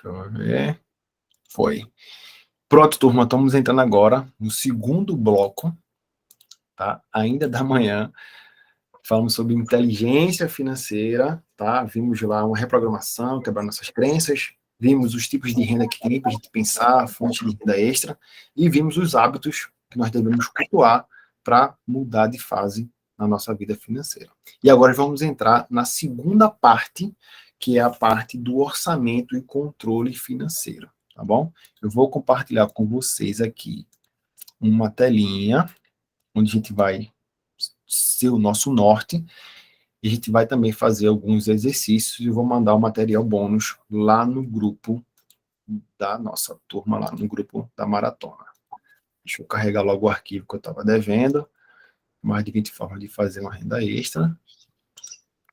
Deixa eu ver. Foi. Pronto, turma, estamos entrando agora no segundo bloco, tá? Ainda da manhã. Falamos sobre inteligência financeira, tá? Vimos lá uma reprogramação, quebrar nossas crenças, vimos os tipos de renda que tem para a gente pensar, fonte de renda extra, e vimos os hábitos que nós devemos cultuar para mudar de fase na nossa vida financeira. E agora vamos entrar na segunda parte, que é a parte do orçamento e controle financeiro, tá bom? Eu vou compartilhar com vocês aqui uma telinha, onde a gente vai ser o nosso norte, e a gente vai também fazer alguns exercícios e vou mandar o material bônus lá no grupo da nossa turma, lá no grupo da maratona. Deixa eu carregar logo o arquivo que eu estava devendo, mais de 20 formas de fazer uma renda extra.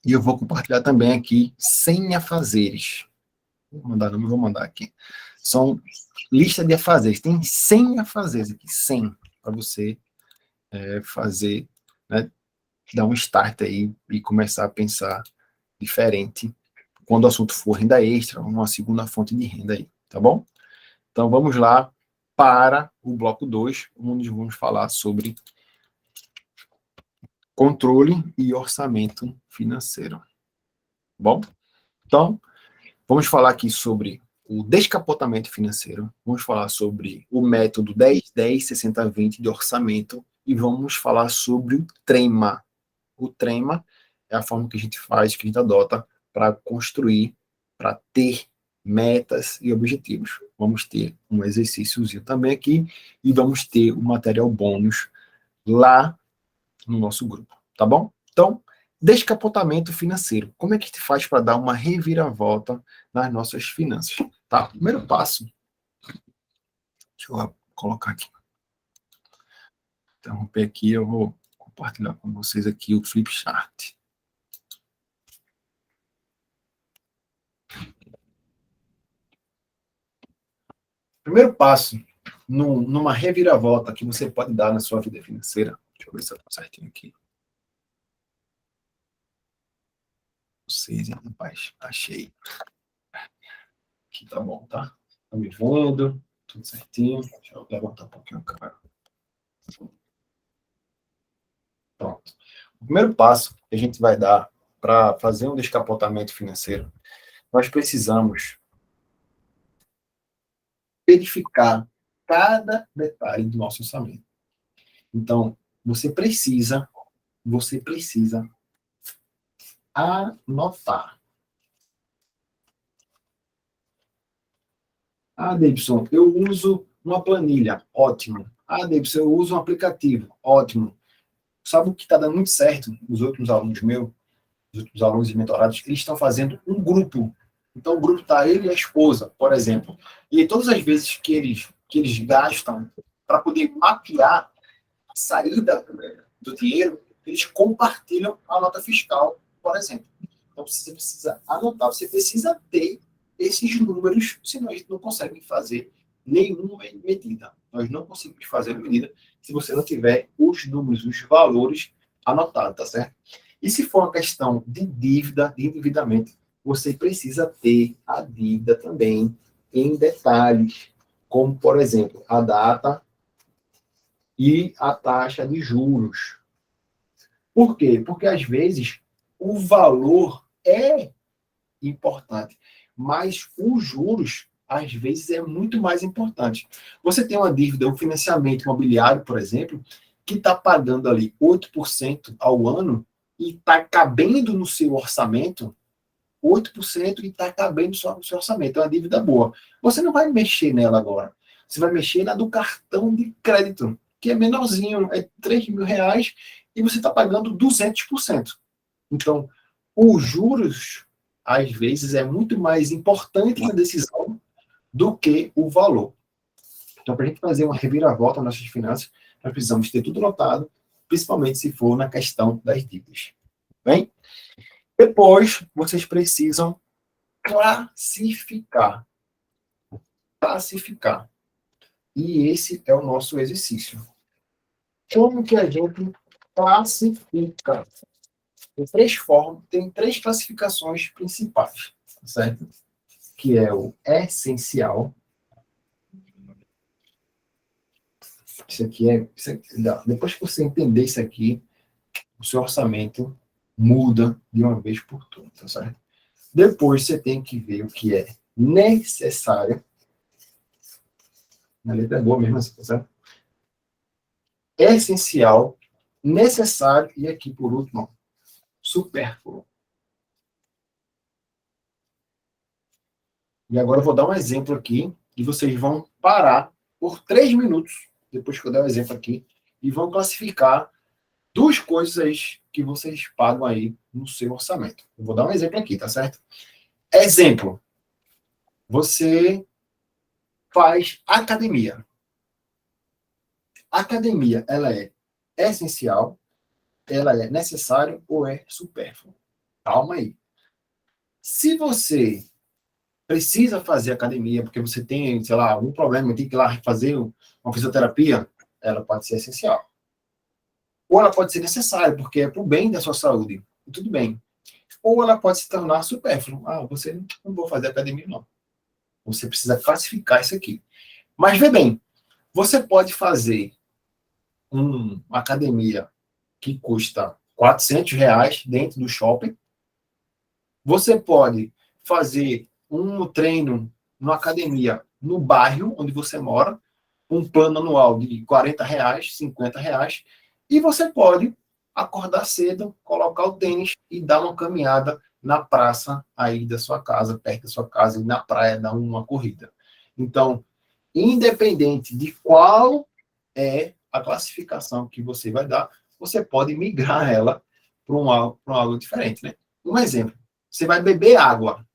E eu vou compartilhar também aqui 100 afazeres. Vou mandar, não vou mandar aqui. São lista de afazeres. Tem 100 afazeres aqui, 100, para você fazer, né, dar um start aí e começar a pensar diferente quando o assunto for renda extra, uma segunda fonte de renda aí, tá bom? Então vamos lá para o bloco 2, onde vamos falar sobre controle e orçamento financeiro. Bom? Então, vamos falar aqui sobre o descapotamento financeiro, vamos falar sobre o método 10-10-60-20 de orçamento e vamos falar sobre o trema. O trema é a forma que a gente faz, que a gente adota para construir, para ter metas e objetivos. Vamos ter um exercíciozinho também aqui e vamos ter o material bônus lá no nosso grupo, tá bom? Então, descapotamento financeiro. Como é que a gente faz para dar uma reviravolta nas nossas finanças? Tá? Primeiro passo, deixa eu colocar aqui. Interromper aqui, eu vou compartilhar com vocês aqui o flipchart. Primeiro passo, numa reviravolta que você pode dar na sua vida financeira. Deixa eu ver se eu estou certinho aqui. Vocês, rapaz, achei. Aqui tá bom, tá? Tá me vendo? Tudo certinho. Deixa eu levantar um pouquinho o cara. Pronto. O primeiro passo que a gente vai dar para fazer um descapotamento financeiro, nós precisamos verificar cada detalhe do nosso orçamento. Então, você precisa anotar. Ah, Davidson, eu uso uma planilha. Ótimo. Ah, Davidson, eu uso um aplicativo. Ótimo. Sabe o que está dando muito certo? Os outros alunos meus, os outros alunos e mentorados, eles estão fazendo um grupo. Então, o grupo está ele e a esposa, por exemplo. E todas as vezes que eles gastam para poder mapear a saída do dinheiro, eles compartilham a nota fiscal, por exemplo. Então, você precisa anotar, você precisa ter esses números, senão a gente não consegue fazer nenhuma medida. Nós não conseguimos fazer medida se você não tiver os números, os valores anotados, tá certo? E se for uma questão de dívida, de endividamento, você precisa ter a dívida também em detalhes, como, por exemplo, a data e a taxa de juros. Por quê? Porque, às vezes, o valor é importante, mas os juros, às vezes, é muito mais importante. Você tem uma dívida, um financiamento imobiliário, por exemplo, que está pagando ali 8% ao ano e está cabendo no seu orçamento, 8% e está cabendo no seu orçamento. É uma dívida boa. Você não vai mexer nela agora. Você vai mexer na do cartão de crédito, que é menorzinho, é R$ 3.000 e você está pagando 200%. Então, os juros, às vezes, é muito mais importante na decisão do que o valor. Então, para a gente fazer uma reviravolta nas nossas finanças, nós precisamos ter tudo anotado, principalmente se for na questão das dívidas. Bem? Depois, vocês precisam classificar. Classificar. E esse é o nosso exercício. Como que a gente classifica? Tem três classificações principais, certo? que é o essencial. Depois que você entender isso aqui, o seu orçamento muda de uma vez por todas, tá certo? Depois você tem que ver o que é necessário. A letra é boa mesmo, assim, tá certo? Essencial, necessário e aqui, por último, supérfluo. E agora eu vou dar um exemplo aqui e vocês vão parar por 3 minutos, depois que eu der o exemplo aqui, e vão classificar duas coisas que vocês pagam aí no seu orçamento. Eu vou dar um exemplo aqui, tá certo? Exemplo. Você faz academia. Academia, ela é essencial, ela é necessária ou é supérflua? Calma aí. Se você precisa fazer academia porque você tem, sei lá, algum problema, tem que ir lá fazer uma fisioterapia, ela pode ser essencial. Ou ela pode ser necessária, porque é para o bem da sua saúde. Tudo bem. Ou ela pode se tornar supérflua. Você não vou fazer academia, não. Você precisa classificar isso aqui. Mas vê bem, você pode fazer uma academia que custa R$ 400 dentro do shopping. Você pode fazer um treino numa academia no bairro onde você mora, um plano anual de R$ 40, R$ 50, e você pode acordar cedo, colocar o tênis e dar uma caminhada na praça aí da sua casa, perto da sua casa, e na praia dar uma corrida. Então, independente de qual é a classificação que você vai dar, você pode migrar ela para algo diferente, né? Um exemplo, você vai beber água.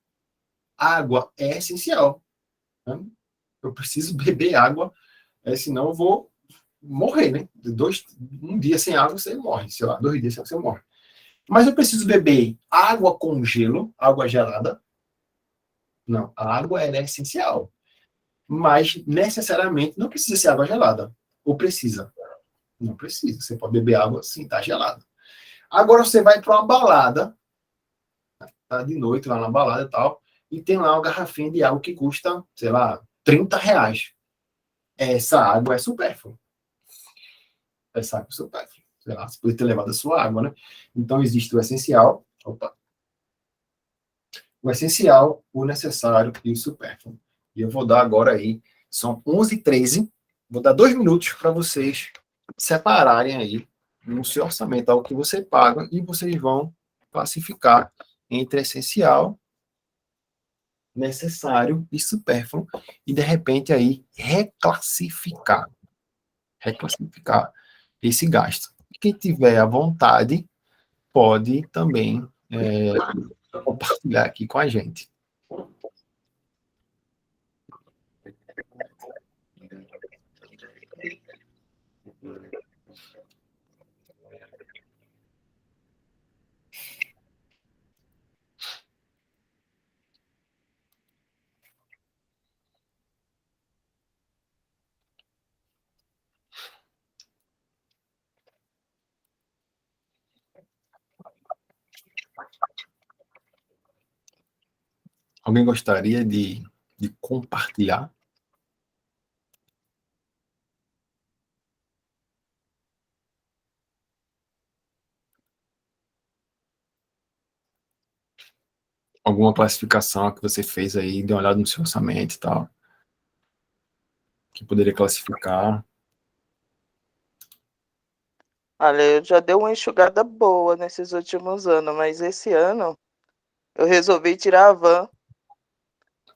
Água é essencial. Né? Eu preciso beber água, senão eu vou morrer, né? Um dia sem água você morre, sei lá, 2 dias sem água você morre. Mas eu preciso beber água com gelo, água gelada? Não, a água ela é essencial. Mas necessariamente não precisa ser água gelada. Ou precisa? Não precisa. Você pode beber água assim, tá gelada. Agora você vai para uma balada, tá de noite lá na balada e tal, e tem lá uma garrafinha de água que custa, sei lá, R$ 30. Essa água é supérflua. Essa água é supérflua. Sei lá, você poderia ter levado a sua água, né? Então existe o essencial, o essencial, o necessário e o supérfluo. E eu vou dar agora aí, são 11h13, vou dar 2 minutos para vocês separarem aí no seu orçamento algo que você paga e vocês vão classificar entre essencial, necessário e supérfluo e de repente aí reclassificar esse gasto. Quem tiver à vontade pode também compartilhar aqui com a gente. Alguém gostaria de compartilhar? Alguma classificação que você fez aí, dê uma olhada no seu orçamento e tal, que poderia classificar? Olha, eu já dei uma enxugada boa nesses últimos anos, mas esse ano eu resolvi tirar a van,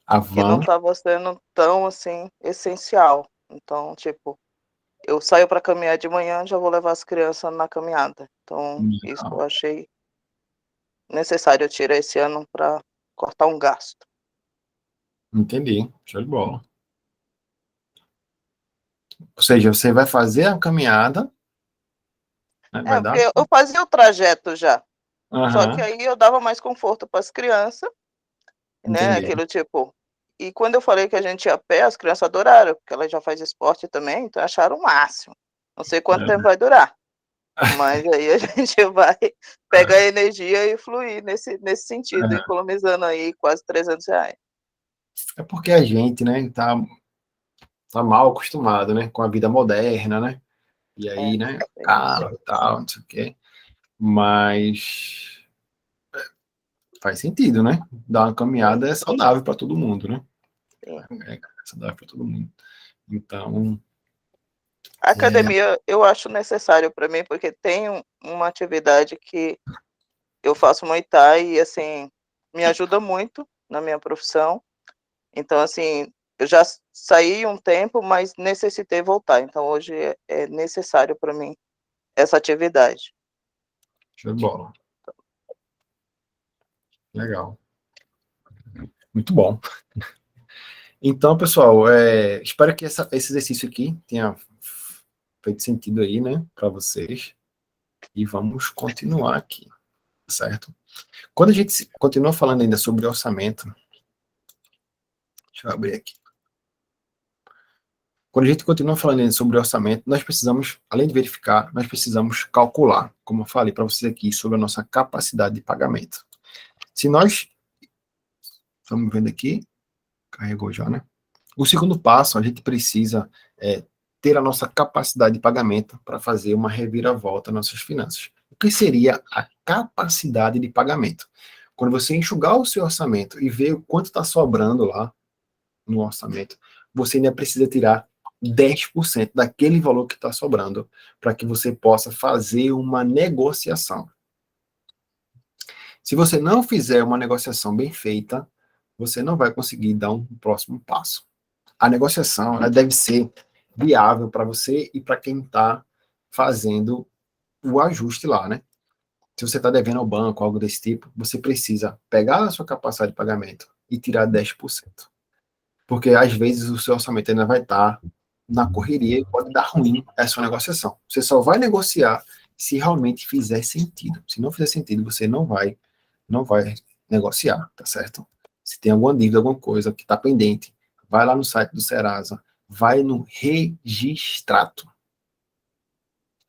A que não van, estava sendo tão, assim, essencial. Então, tipo, eu saio para caminhar de manhã, já vou levar as crianças na caminhada. Então, isso eu achei necessário eu tirar esse ano para cortar um gasto. entendi, show de bola. Ou seja, você vai fazer a caminhada, né, vai dar? Porque eu fazia o trajeto já, só que Aham, aí eu dava mais conforto para as crianças, né, entendi. aquilo tipo, e quando eu falei que a gente ia a pé, as crianças adoraram, porque ela já faz esporte também, então acharam o máximo. Não sei quanto tempo vai durar, mas aí a gente vai pegar a energia e fluir nesse sentido, economizando aí quase R$ 300. É porque a gente, né, tá mal acostumado, né, com a vida moderna, né? E aí, né, Tem isso. carro e tal, não sei o quê. Mas faz sentido, né? Dar uma caminhada é saudável para todo mundo, né? Sim. É saudável para todo mundo. Então, A academia eu acho necessário para mim, porque tem uma atividade que eu faço Muay Thai e, assim, me ajuda muito na minha profissão. Então, assim, eu já saí um tempo, mas necessitei voltar. Então, hoje é necessário para mim essa atividade. show de bola. Legal. Muito bom. Então, pessoal, espero que esse exercício aqui tenha feito sentido aí, né, para vocês. E vamos continuar aqui, certo? Quando a gente continua falando ainda sobre orçamento, deixa eu abrir aqui. Quando a gente continua falando ainda sobre orçamento, nós precisamos, além de verificar, nós precisamos calcular, como eu falei para vocês aqui, sobre a nossa capacidade de pagamento. Se nós, estamos vendo aqui, carregou já, né? O segundo passo, a gente precisa ter a nossa capacidade de pagamento para fazer uma reviravolta nas nossas finanças. O que seria a capacidade de pagamento? Quando você enxugar o seu orçamento e ver o quanto está sobrando lá no orçamento, você ainda precisa tirar 10% daquele valor que está sobrando para que você possa fazer uma negociação. Se você não fizer uma negociação bem feita, você não vai conseguir dar um próximo passo. A negociação ela deve ser viável para você e para quem está fazendo o ajuste lá, né? Se você está devendo ao banco, algo desse tipo, você precisa pegar a sua capacidade de pagamento e tirar 10%. Porque às vezes o seu orçamento ainda vai estar na correria e pode dar ruim essa negociação. Você só vai negociar se realmente fizer sentido. Se não fizer sentido, você não vai negociar, tá certo? Se tem alguma dívida, alguma coisa que está pendente, vai lá no site do Serasa, vai no registrato.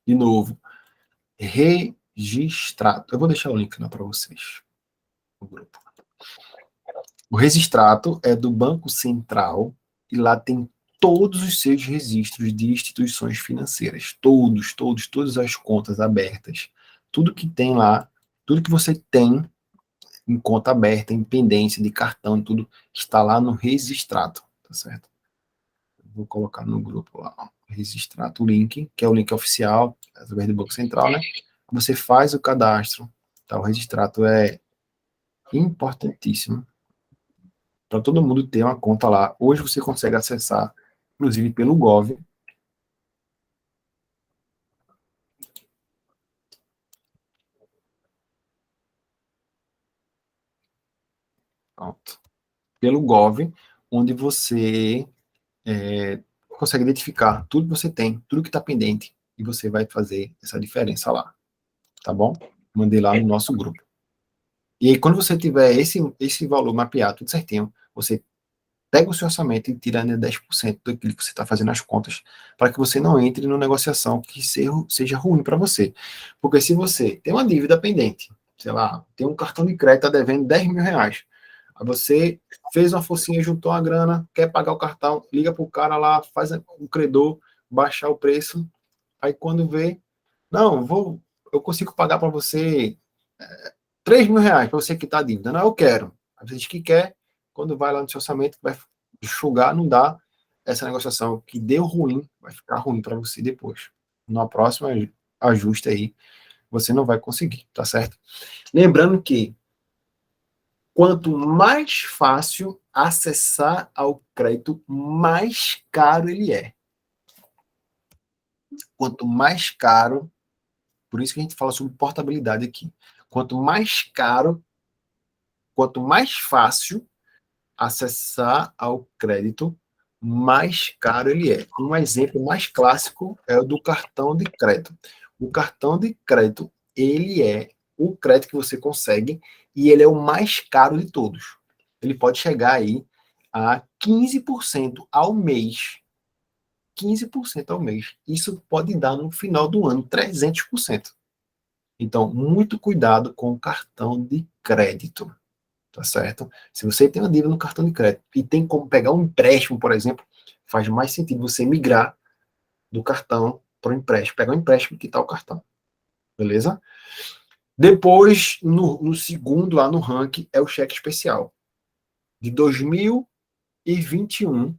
De novo, registrato. Eu vou deixar o link lá para vocês, no grupo. O registrato é do Banco Central e lá tem todos os seus registros de instituições financeiras. Todas as contas abertas. Tudo que tem lá, tudo que você tem em conta aberta, em pendência de cartão, tudo está lá no registrato, tá certo? Vou colocar no grupo lá, ó, registrato, o link, que é o link oficial, através do Banco Central, né? Você faz o cadastro, tá? O registrato é importantíssimo para todo mundo ter uma conta lá. Hoje você consegue acessar, inclusive pelo Gov. Pronto. Pelo Gov, onde você consegue identificar tudo que você tem, tudo que está pendente, e você vai fazer essa diferença lá, tá bom? Mandei lá no nosso grupo. E aí, quando você tiver esse valor mapeado, tudo certinho, você pega o seu orçamento e tira ainda 10% daquilo que você está fazendo as contas, para que você não entre numa negociação que seja ruim para você. Porque se você tem uma dívida pendente, sei lá, tem um cartão de crédito, está devendo 10 mil reais, aí você fez uma forcinha, juntou a grana, quer pagar o cartão, liga para o cara lá, faz um credor, baixar o preço, aí quando vê, não, eu consigo pagar para você 3 mil reais, para você quitar a dívida. Não, eu quero. A gente que quer, quando vai lá no seu orçamento, vai enxugar, não dá essa negociação que deu ruim, vai ficar ruim para você depois. Na próxima ajuste aí, você não vai conseguir, tá certo? Lembrando que quanto mais fácil acessar ao crédito, mais caro ele é. Quanto mais caro, por isso que a gente fala sobre portabilidade aqui. Quanto mais caro, quanto mais fácil acessar ao crédito, mais caro ele é. Um exemplo mais clássico é o do cartão de crédito. O cartão de crédito, ele é o crédito que você consegue e ele é o mais caro de todos. Ele pode chegar aí a 15% ao mês. 15% ao mês. Isso pode dar no final do ano 300%. Então, muito cuidado com o cartão de crédito. tá certo? Se você tem uma dívida no cartão de crédito e tem como pegar um empréstimo, por exemplo, faz mais sentido você migrar do cartão para o empréstimo, pegar um empréstimo e quitar o cartão, beleza? Depois, no segundo lá no ranking, é o cheque especial. De 2021,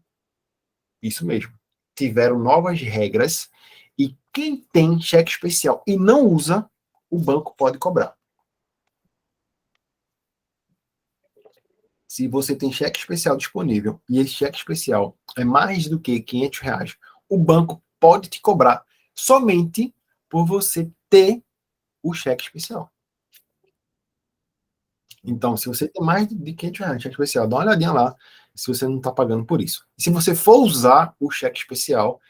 isso mesmo, tiveram novas regras e quem tem cheque especial e não usa, o banco pode cobrar. Se você tem cheque especial disponível e esse cheque especial é mais do que R$ 500, o banco pode te cobrar somente por você ter o cheque especial. Então, se você tem mais de R$ 500 de cheque especial, dá uma olhadinha lá se você não está pagando por isso. Se você for usar o cheque especial,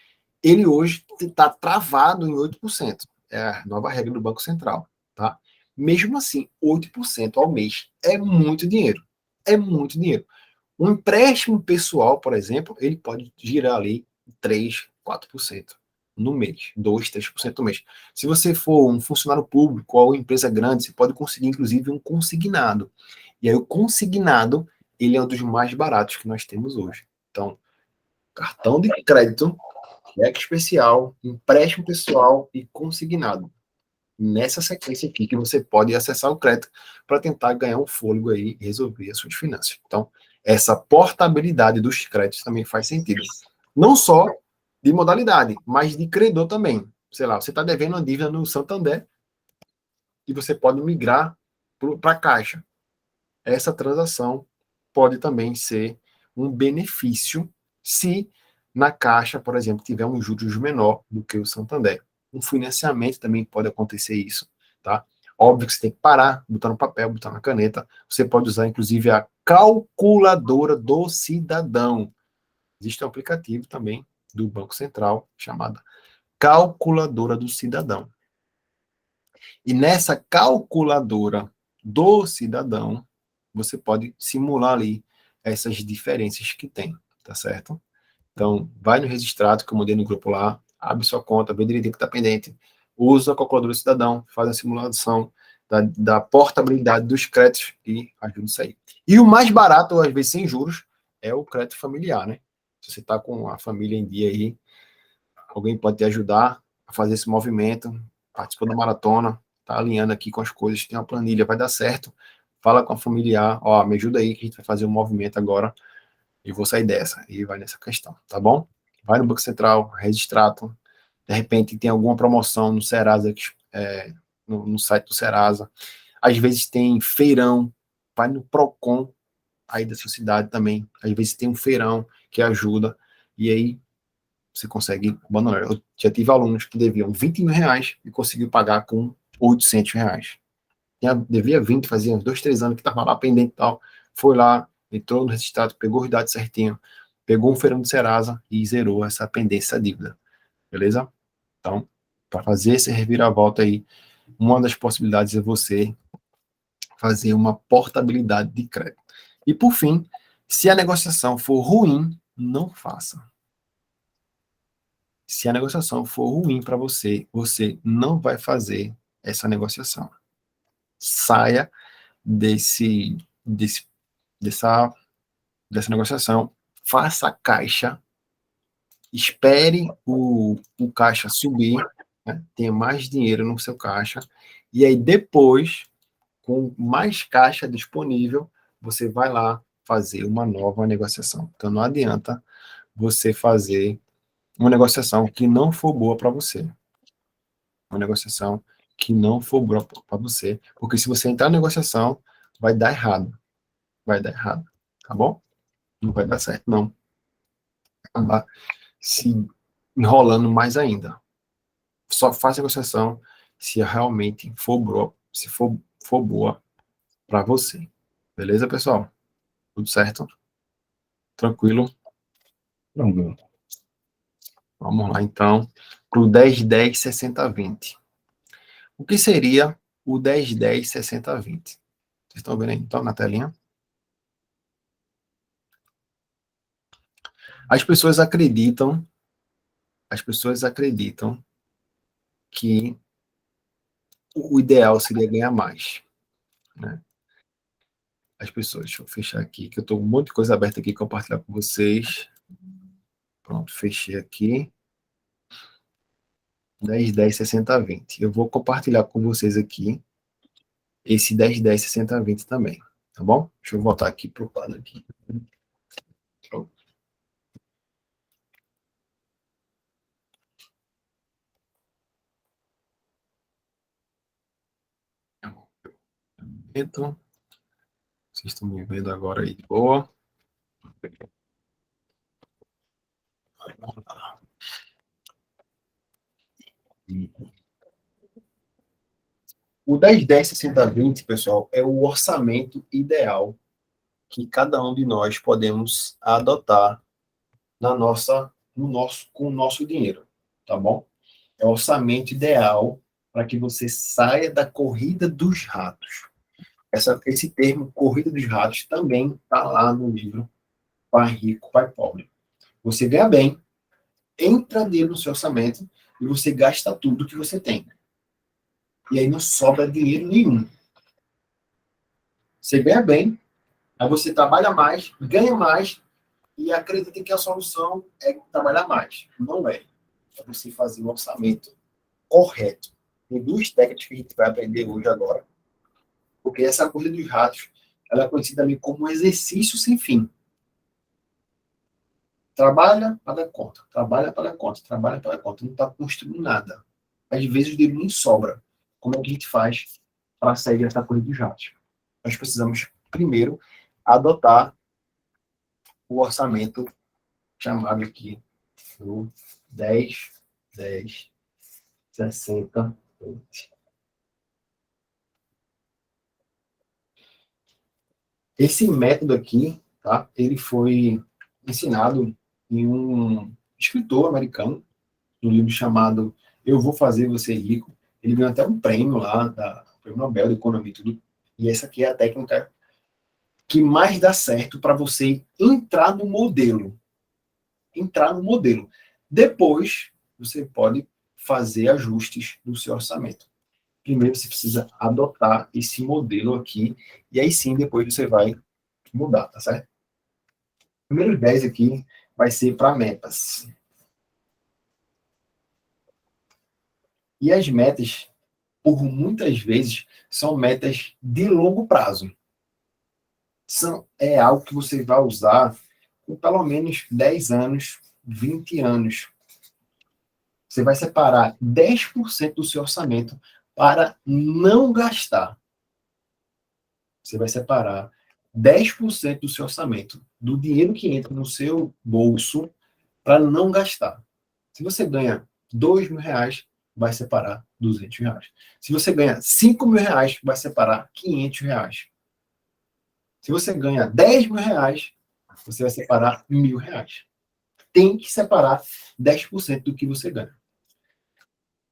ele hoje está travado em 8%. É a nova regra do Banco Central. Tá? Mesmo assim, 8% ao mês é muito dinheiro. É muito dinheiro. Um empréstimo pessoal, por exemplo, ele pode girar ali 3, 4% no mês, 2, 3% no mês. Se você for um funcionário público ou uma empresa grande, você pode conseguir, inclusive, um consignado. E aí o consignado, ele é um dos mais baratos que nós temos hoje. Então, cartão de crédito, cheque especial, empréstimo pessoal e consignado. Nessa sequência aqui que você pode acessar o crédito para tentar ganhar um fôlego aí e resolver as suas finanças. Então, essa portabilidade dos créditos também faz sentido. Não só de modalidade, mas de credor também. Sei lá, você está devendo uma dívida no Santander e você pode migrar para a Caixa. Essa transação pode também ser um benefício se na Caixa, por exemplo, tiver um juros menor do que o Santander. Um financiamento também pode acontecer isso, tá? Óbvio que você tem que parar, botar no papel, botar na caneta. Você pode usar, inclusive, a calculadora do cidadão. Existe um aplicativo também do Banco Central chamado Calculadora do Cidadão. E nessa calculadora do cidadão, você pode simular ali essas diferenças que tem, tá certo? Então, vai no registrado que eu mandei no grupo lá, abre sua conta, vê direitinho que está pendente, usa a calculadora do cidadão, faz a simulação da portabilidade dos créditos e ajuda isso aí. E o mais barato, às vezes sem juros, é o crédito familiar, né? Se você está com a família em dia aí, alguém pode te ajudar a fazer esse movimento, participou da maratona, tá alinhando aqui com as coisas, tem uma planilha, vai dar certo. Fala com a familiar, ó, me ajuda aí que a gente vai fazer um movimento agora e vou sair dessa. E vai nessa questão, tá bom? Vai no Banco Central, registrado. De repente tem alguma promoção no Serasa, no site do Serasa. Às vezes tem feirão, vai no Procon aí da sua cidade também. Às vezes tem um feirão que ajuda. E aí você consegue abandonar. Eu já tive alunos que deviam R$ 20.000 e conseguiu pagar com R$ 800. Devia 20, fazia uns 2, 3 anos que estava lá pendente e tal. Foi lá, entrou no registrado, pegou os dados certinho, pegou um feirão do Serasa e zerou essa pendência, essa dívida. Beleza? Então, para fazer esse reviravolta aí, uma das possibilidades é você fazer uma portabilidade de crédito. E por fim, se a negociação for ruim, não faça. Se a negociação for ruim para você, você não vai fazer essa negociação. Saia desse, desse, dessa, dessa negociação, faça a caixa, espere o caixa subir, né, tenha mais dinheiro no seu caixa, e aí depois, com mais caixa disponível, você vai lá fazer uma nova negociação. Então não adianta você fazer uma negociação que não for boa para você. Uma negociação que não for boa para você, porque se você entrar na negociação, vai dar errado. Vai dar errado, tá bom? Não vai dar certo, não. Vai acabar se enrolando mais ainda. Só faça negociação se realmente for boa, se for boa para você. Beleza, pessoal? Tudo certo? Tranquilo? Tranquilo. Vamos lá, então, para o 10, 10, 60, 20. O que seria o 10, 10, 60, 20? Vocês estão vendo aí, então, na telinha? As pessoas acreditam que o ideal seria ganhar mais, né? as pessoas. Deixa eu fechar aqui, que eu estou com um monte de coisa aberta aqui, compartilhar com vocês. Pronto, fechei aqui. 10, 10, 60, 20. Eu vou compartilhar com vocês aqui esse 10, 10, 60, 20 também, tá bom? Deixa eu voltar aqui para o quadro aqui. Pronto. Então, vocês estão me vendo agora aí de boa. O 10, 10, 60, 20, pessoal, é o orçamento ideal que cada um de nós podemos adotar com o nosso dinheiro, tá bom? É o orçamento ideal para que você saia da corrida dos ratos. Esse termo, corrida dos ratos, também está lá no livro Pai Rico, Pai Pobre. Você ganha bem, entra dentro do seu orçamento e você gasta tudo que você tem. E aí não sobra dinheiro nenhum. Você ganha bem, aí você trabalha mais, ganha mais e acredita que a solução é trabalhar mais. Não é. É você fazer um orçamento correto. Tem duas técnicas que a gente vai aprender hoje agora. Porque essa corrida dos ratos, ela é conhecida ali como um exercício sem fim. Trabalha para dar conta, trabalha para dar conta, trabalha para dar conta. Não está construindo nada. Às vezes o dinheiro nem sobra. Como é que a gente faz para sair dessa corrida dos ratos? Nós precisamos, primeiro, adotar o orçamento chamado aqui do 10, 10, 60, 20. Esse método aqui, tá? Ele foi ensinado em um escritor americano, um livro chamado Eu Vou Fazer Você Rico. Ele ganhou até um prêmio lá, Prêmio Nobel de Economia e tudo. E essa aqui é a técnica que mais dá certo para você entrar no modelo. Entrar no modelo. Depois, você pode fazer ajustes no seu orçamento. Primeiro, você precisa adotar esse modelo aqui, e aí sim, depois você vai mudar, tá certo? O primeiro 10 aqui vai ser para metas. E as metas, por muitas vezes, são metas de longo prazo. É algo que você vai usar por pelo menos 10 anos, 20 anos. Você vai separar 10% do seu orçamento para não gastar. Você vai separar 10% do seu orçamento, do dinheiro que entra no seu bolso, para não gastar. Se você ganha R$ 2.000, vai separar R$ 200. Se você ganha R$ 5.000, vai separar R$ 500. Se você ganha R$ 10.000, você vai separar R$ 1.000. Tem que separar 10% do que você ganha.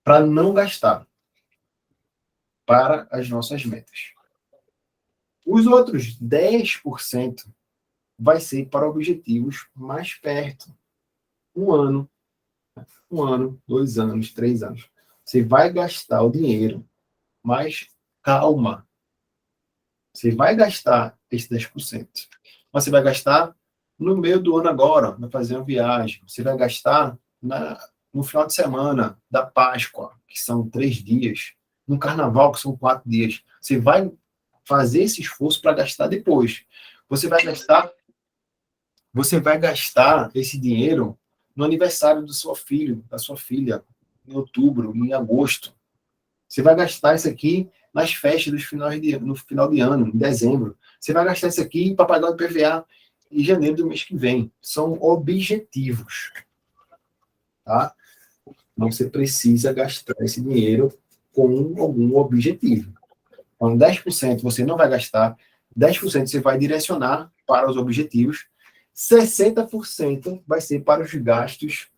Para não gastar. Para as nossas metas. Os outros 10% vai ser para objetivos mais perto. 1 ano, 2 anos, 3 anos. Você vai gastar o dinheiro, mas calma. Você vai gastar esse 10%. Mas você vai gastar no meio do ano agora, vai fazer uma viagem. Você vai gastar no final de semana da Páscoa, que são 3 dias. No Carnaval, que são 4 dias. Você vai fazer esse esforço para gastar depois. Você vai gastar esse dinheiro no aniversário do seu filho, da sua filha, em outubro, em agosto. Você vai gastar isso aqui nas festas no final de ano, em dezembro. Você vai gastar isso aqui para pagar o IPVA em janeiro do mês que vem. São objetivos. Tá? Então, você precisa gastar esse dinheiro com algum objetivo. Então, 10% você não vai gastar, 10% você vai direcionar para os objetivos, 60% vai ser para os gastos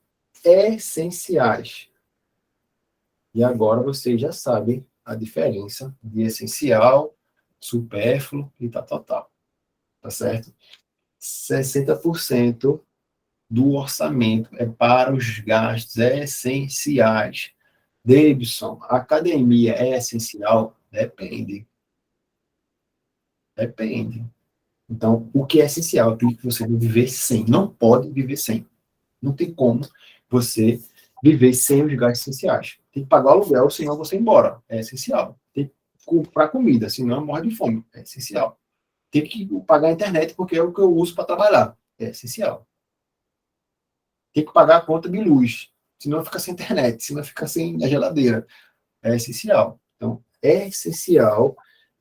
essenciais. E agora vocês já sabem a diferença de essencial, supérfluo e tal. Tá certo? 60% do orçamento é para os gastos essenciais. Davidson, a academia é essencial? Depende. Depende. Então, o que é essencial, tem que você viver sem. Não pode viver sem. Não tem como você viver sem os gastos essenciais. Tem que pagar o aluguel, senão você ir embora. É essencial. Tem que comprar comida, senão morre de fome. É essencial. Tem que pagar a internet, porque é o que eu uso para trabalhar. É essencial. Tem que pagar a conta de luz, senão fica sem internet, senão fica sem a geladeira. É essencial. Então, é essencial,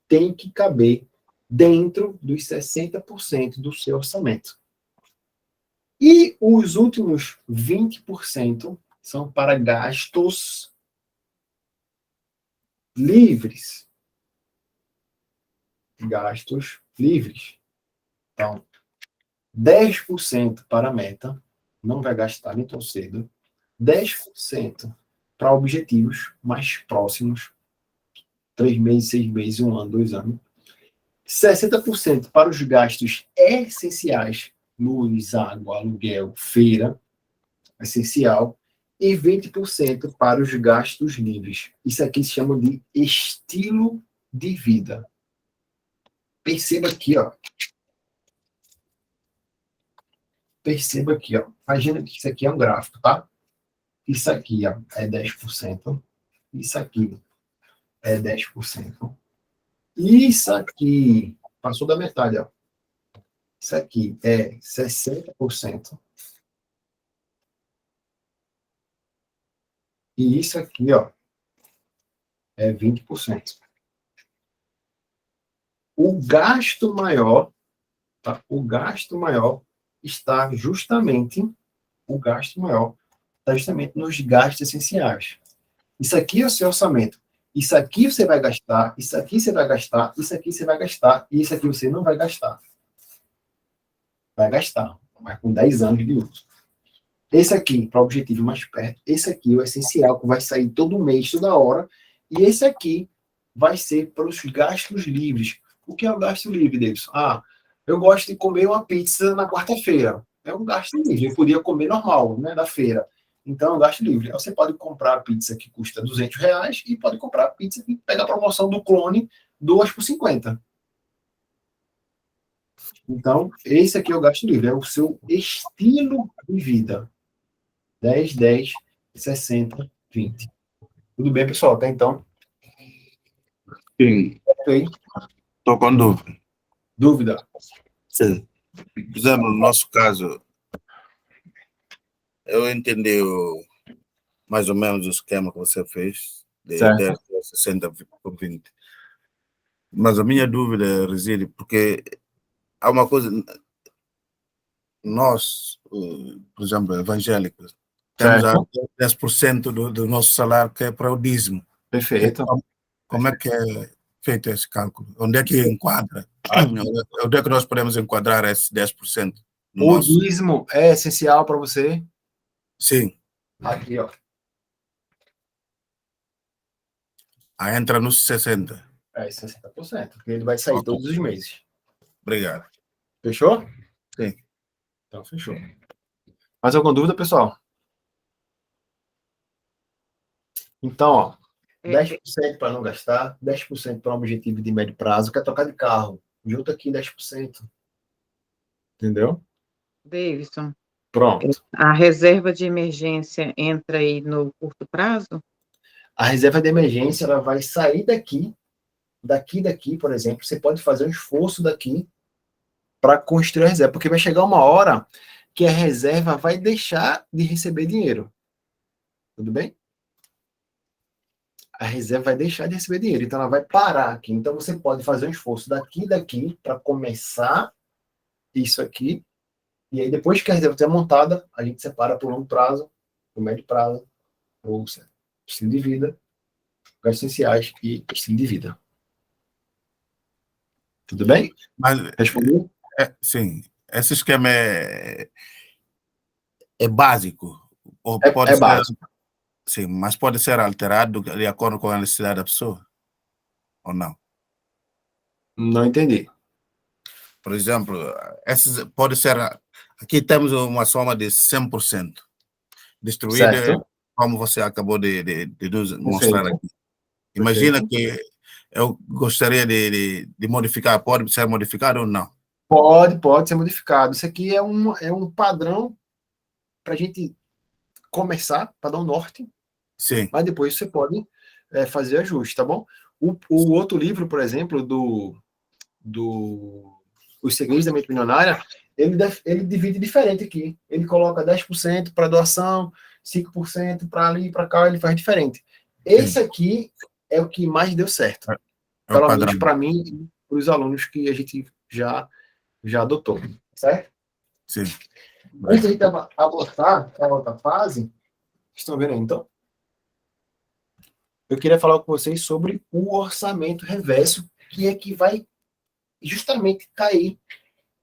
tem que caber dentro dos 60% do seu orçamento. E os últimos 20% são para gastos livres. Gastos livres. Então, 10% para a meta, não vai gastar nem tão cedo. 10% para objetivos mais próximos, 3 meses, 6 meses, 1 ano, 2 anos. 60% para os gastos essenciais, luz, água, aluguel, feira, essencial, e 20% para os gastos livres. Isso aqui se chama de estilo de vida. Perceba aqui, ó. Perceba aqui, ó. Imagina que isso aqui é um gráfico, tá? Isso aqui, ó, é 10%. Isso aqui é 10%. Isso aqui, passou da metade, ó. Isso aqui é 60%. E isso aqui, ó, é 20%. O gasto maior, tá? O gasto maior está justamente, o gasto maior está justamente nos gastos essenciais. Isso aqui é o seu orçamento. Isso aqui você vai gastar, isso aqui você vai gastar, isso aqui você vai gastar, e isso aqui você não vai gastar. Vai gastar, mas com 10 anos de uso. Esse aqui, para o objetivo mais perto, esse aqui é o essencial, que vai sair todo mês, toda hora, e esse aqui vai ser para os gastos livres. O que é o gasto livre, Davidson? Ah, eu gosto de comer uma pizza na quarta-feira. É um gasto livre, eu podia comer normal, né, da feira. Então, é um gasto livre. Você pode comprar a pizza que custa R$ 200 e pode comprar a pizza que pega a promoção do clone, 2 por 50. Então, esse aqui é o gasto livre, é o seu estilo de vida. 10, 10, 60, 20. Tudo bem, pessoal? Até então? Sim. Estou com dúvida. Dúvida? Sim. Por exemplo, no nosso caso, eu entendi mais ou menos o esquema que você fez, de 10, 60 por 20. Mas a minha dúvida reside, porque há uma coisa, nós, por exemplo, evangélicos, temos 10% do nosso salário que é para o dízimo. Perfeito. Como é que é feito esse cálculo? Onde é que enquadra? Onde é que nós podemos enquadrar esses 10%? O dízimo é essencial para você? Sim. Aqui, ó. Aí entra nos 60%. É 60%, porque ele vai sair todos os meses. Obrigado. Fechou? Sim. Então, fechou. Mais alguma dúvida, pessoal? Então, ó, 10% para não gastar, 10% para um objetivo de médio prazo, quer trocar de carro, junta aqui 10%. Entendeu? Davidson, Pronto. a reserva de emergência entra aí no curto prazo? A reserva de emergência, ela vai sair daqui, por exemplo, você pode fazer um esforço daqui para construir a reserva, porque vai chegar uma hora que a reserva vai deixar de receber dinheiro. Tudo bem? A reserva vai deixar de receber dinheiro, então ela vai parar aqui. Então você pode fazer um esforço daqui para começar isso aqui, e aí depois que a reserva estiver montada, a gente separa por longo prazo, por médio prazo, ou estilo de vida, gastos essenciais e estilo de vida. Tudo bem? Mas, respondeu? Sim. Esse esquema é básico? Ou pode É ser, básico. Sim, mas pode ser alterado de acordo com a necessidade da pessoa? Ou não? Não entendi. Por exemplo, pode ser... Aqui temos uma soma de 100%. Distribuída, como você acabou de nos mostrar aqui. Imagina que eu gostaria de modificar, pode ser modificado ou não? Pode ser modificado. Isso aqui é um padrão para a gente começar, para dar um norte, Sim. mas depois você pode fazer ajuste, tá bom? O outro livro, por exemplo, Os Segredos da Mente Milionária, ele divide diferente aqui. Ele coloca 10% para doação, 5% para ali e para cá, ele faz diferente. Esse aqui é o que mais deu certo. É o Pelo padrão. menos para mim e para os alunos que a gente já adotou. Certo? Sim. Antes de a gente abordar a outra fase, estão vendo aí, então? Eu queria falar com vocês sobre o orçamento reverso, que é que vai justamente cair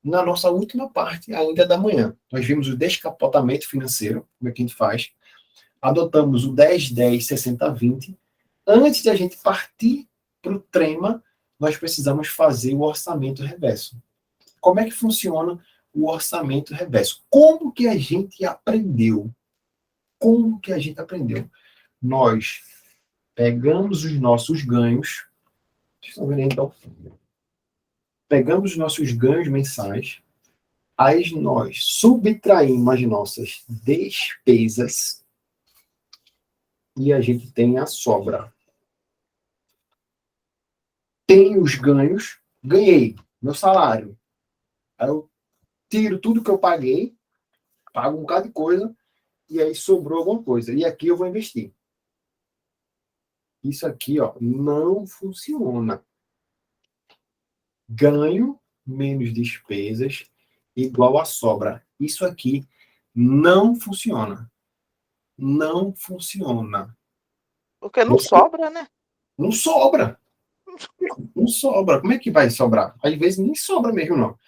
na nossa última parte ainda da manhã. Nós vimos o descapotamento financeiro, como é que a gente faz. Adotamos o 10-10-60-20. Antes de a gente partir para o trema, nós precisamos fazer o orçamento reverso. Como é que funciona o orçamento reverso? Como que a gente aprendeu? Como que a gente aprendeu? Nós pegamos os nossos ganhos, vocês estão vendo então? Pegamos os nossos ganhos mensais, aí nós subtraímos as nossas despesas e a gente tem a sobra. Tem os ganhos, ganhei meu salário. Aí eu tiro tudo que eu paguei, pago um bocado de coisa, e aí sobrou alguma coisa. E aqui eu vou investir. Isso aqui, ó, não funciona. Ganho menos despesas igual a sobra. Isso aqui não funciona. Não funciona. Porque não sobra, né? Não sobra. Não sobra. Como é que vai sobrar? Às vezes nem sobra mesmo, não.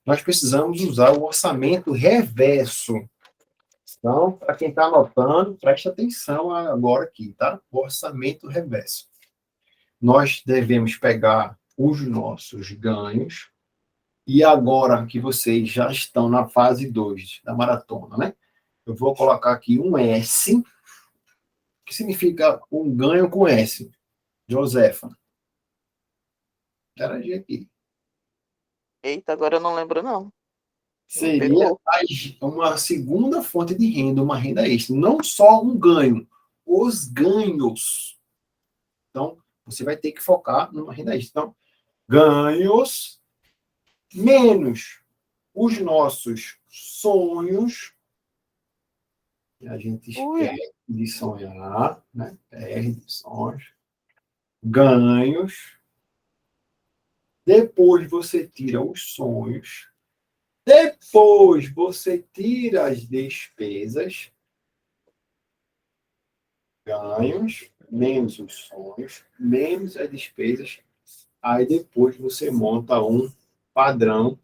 Nós precisamos usar o orçamento reverso. Então, para quem está anotando, preste atenção agora aqui, tá? O orçamento reverso. Nós devemos pegar os nossos ganhos, e agora que vocês já estão na fase 2 da maratona, né? Eu vou colocar aqui um S, que significa um ganho com S. Josefa. Era aqui. Eita, agora eu não lembro, não. Seria uma segunda fonte de renda, uma renda extra. Não só um ganho, os ganhos. Então, você vai ter que focar numa renda extra. Então, ganhos menos os nossos sonhos. A gente perde de sonhar, né? Perde de sonhos. Ganhos. Depois você tira os sonhos. Depois você tira as despesas. Ganhos, menos os sonhos, menos as despesas. Aí depois você monta um padrão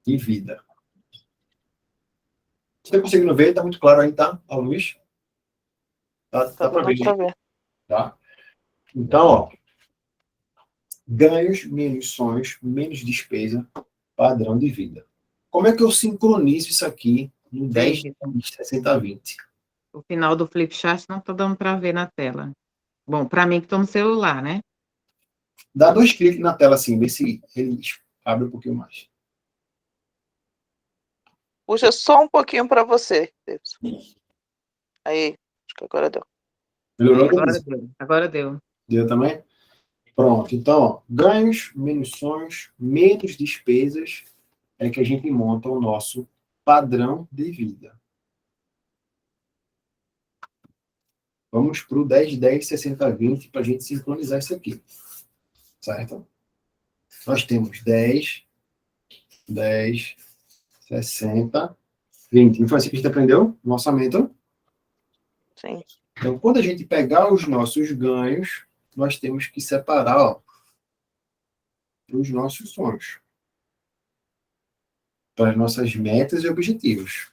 de vida. Você está conseguindo ver? Está muito claro aí, tá, Luiz? Tá para ver. Tá? Então, ó, ganhos, menos sonhos, menos despesa, padrão de vida. Como é que eu sincronizo isso aqui no 10-60-20? O final do flipchart não está dando para ver na tela. Bom, para mim que estou no celular, né? Dá 2 cliques na tela assim, vê se ele abre um pouquinho mais. Puxa só um pouquinho para você, Deus. Aí, acho que agora deu. Melhorou? Agora deu. Deu também? Pronto. Então, ó, ganhos, menos sonhos, menos despesas é que a gente monta o nosso padrão de vida. Vamos para o 10-10-60-20 para a gente sincronizar isso aqui. Certo? Nós temos 10, 10, 60, 20. Não foi assim que a gente aprendeu no orçamento? Sim. Então, quando a gente pegar os nossos ganhos, nós temos que separar, ó, os nossos sonhos. Para as nossas metas e objetivos.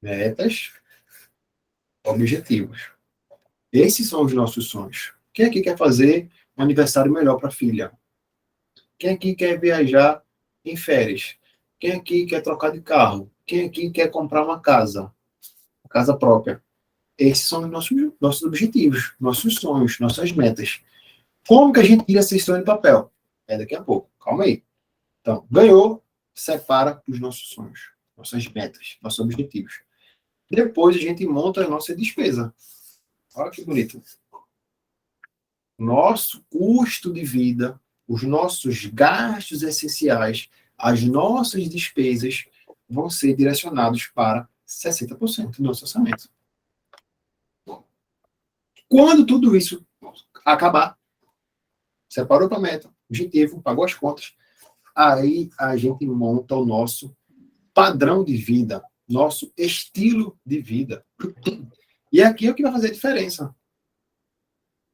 Metas, objetivos. Esses são os nossos sonhos. Quem aqui quer fazer um aniversário melhor para a filha? Quem aqui quer viajar em férias? Quem aqui quer trocar de carro? Quem aqui quer comprar uma casa própria? Esses são os nossos objetivos, nossos sonhos, nossas metas. Como que a gente tira essa história de papel? É daqui a pouco. Calma aí. Então, ganhou, separa os nossos sonhos, nossas metas, nossos objetivos. Depois a gente monta a nossa despesa. Olha que bonito. Nosso custo de vida, os nossos gastos essenciais, as nossas despesas vão ser direcionados para 60% do nosso orçamento. Quando tudo isso acabar, separou para a meta, objetivo, pagou as contas, aí a gente monta o nosso padrão de vida, nosso estilo de vida. E aqui é o que vai fazer a diferença.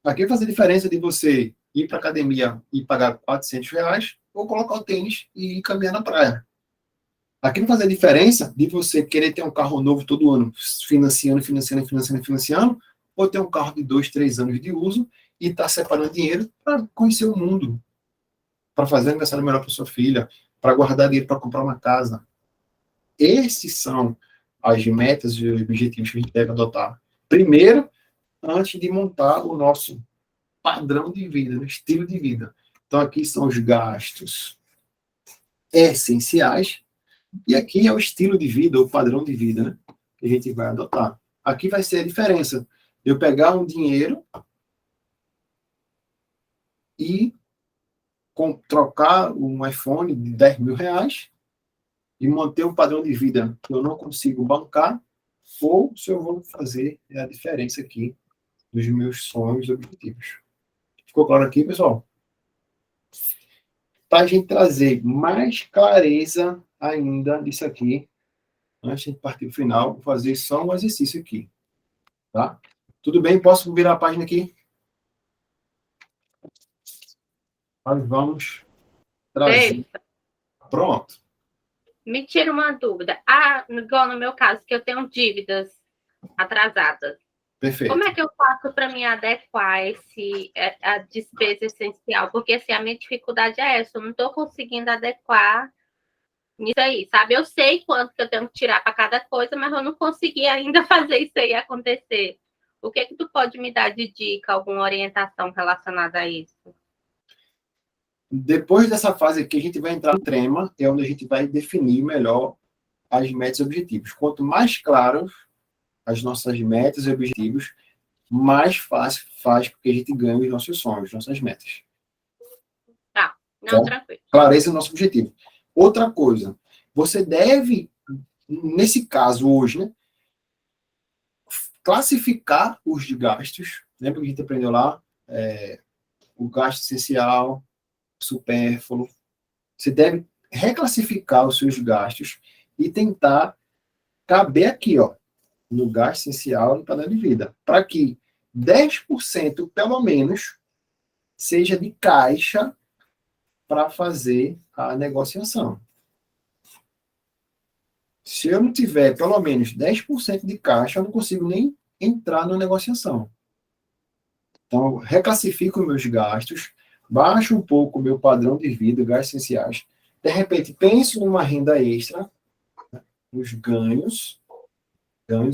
Aqui vai fazer a diferença de você ir para a academia e pagar R$400 ou colocar o tênis e ir caminhar na praia. Aqui vai fazer a diferença de você querer ter um carro novo todo ano, financiando, ou ter um carro de 2, 3 anos de uso e estar separando dinheiro para conhecer o mundo, para fazer um aniversário melhor para sua filha, para guardar dinheiro para comprar uma casa. Esses são as metas e os objetivos que a gente deve adotar. Primeiro, antes de montar o nosso padrão de vida, o estilo de vida. Então, aqui são os gastos essenciais, e aqui é o estilo de vida, o padrão de vida, né, que a gente vai adotar. Aqui vai ser a diferença. Eu pegar um dinheiro e trocar um iPhone de R$10.000 e manter um padrão de vida que eu não consigo bancar, ou se eu vou fazer a diferença aqui dos meus sonhos e objetivos. Ficou claro aqui, pessoal? Para a gente trazer mais clareza ainda disso aqui, antes de partir para o final, vou fazer só um exercício aqui. Tá? Tudo bem? Posso virar a página aqui? Nós vamos trazer. Eita. Pronto. Me tira uma dúvida. Igual no meu caso, que eu tenho dívidas atrasadas. Perfeito. Como é que eu faço para me adequar a despesa essencial? Porque assim, a minha dificuldade é essa, eu não estou conseguindo adequar nisso aí, sabe? Eu sei quanto que eu tenho que tirar para cada coisa, mas eu não consegui ainda fazer isso aí acontecer. O que tu pode me dar de dica, alguma orientação relacionada a isso? Depois dessa fase aqui, a gente vai entrar no trema, é onde a gente vai definir melhor as metas e objetivos. Quanto mais claros as nossas metas e objetivos, mais fácil faz com que a gente ganhe os nossos sonhos, nossas metas. Tá, não, Então, tranquilo. clareza é o nosso objetivo. Outra coisa, você deve, nesse caso hoje, né, classificar os gastos. Lembra que a gente aprendeu lá? O gasto essencial, supérfluo. Você deve reclassificar os seus gastos e tentar caber aqui, ó, no gasto essencial e no padrão de vida, para que 10% pelo menos seja de caixa para fazer a negociação. Se eu não tiver pelo menos 10% de caixa, eu não consigo nem entrar na negociação. Então, reclassifico meus gastos, baixo um pouco o meu padrão de vida, gastos essenciais. De repente, penso numa renda extra, né, nos ganhos,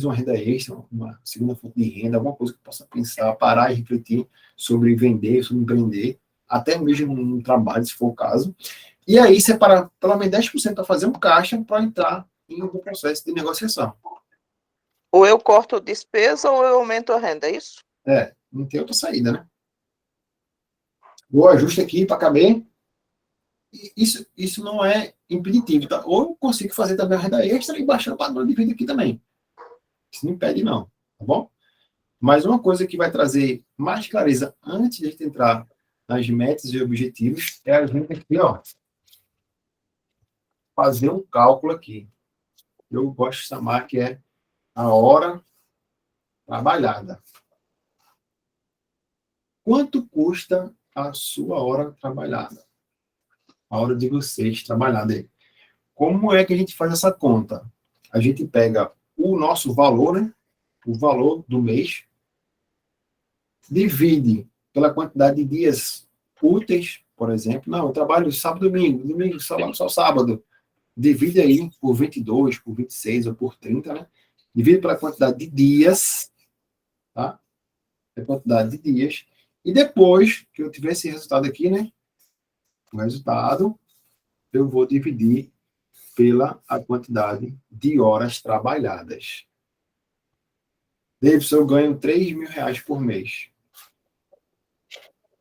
uma renda extra, uma segunda fonte de renda, alguma coisa que eu possa pensar, parar e refletir sobre vender, sobre empreender, até mesmo no trabalho, se for o caso. E aí, separar pelo menos 10% para fazer um caixa para entrar em um processo de negociação. Ou eu corto despesa ou eu aumento a renda, é isso? Não tem outra saída, né? O ajuste aqui para caber. Isso não é impeditivo, tá? Ou eu consigo fazer também a renda extra e baixar o padrão de vida aqui também. Isso não impede, não, tá bom? Mas uma coisa que vai trazer mais clareza antes de a gente entrar nas metas e objetivos é a gente aqui, ó, fazer um cálculo aqui. Eu gosto de chamar que é a hora trabalhada. Quanto custa a sua hora trabalhada? A hora de vocês trabalharem. Como é que a gente faz essa conta? A gente pega o nosso valor, né? O valor do mês, divide pela quantidade de dias úteis, por exemplo. Não, eu trabalho sábado, domingo, sábado, só sábado. Divide aí por 22, por 26 ou por 30, né? Divide pela quantidade de dias, tá? A quantidade de dias. E depois que eu tiver esse resultado aqui, né? O resultado, eu vou dividir pela a quantidade de horas trabalhadas. Davidson, eu ganho 3 mil reais por mês.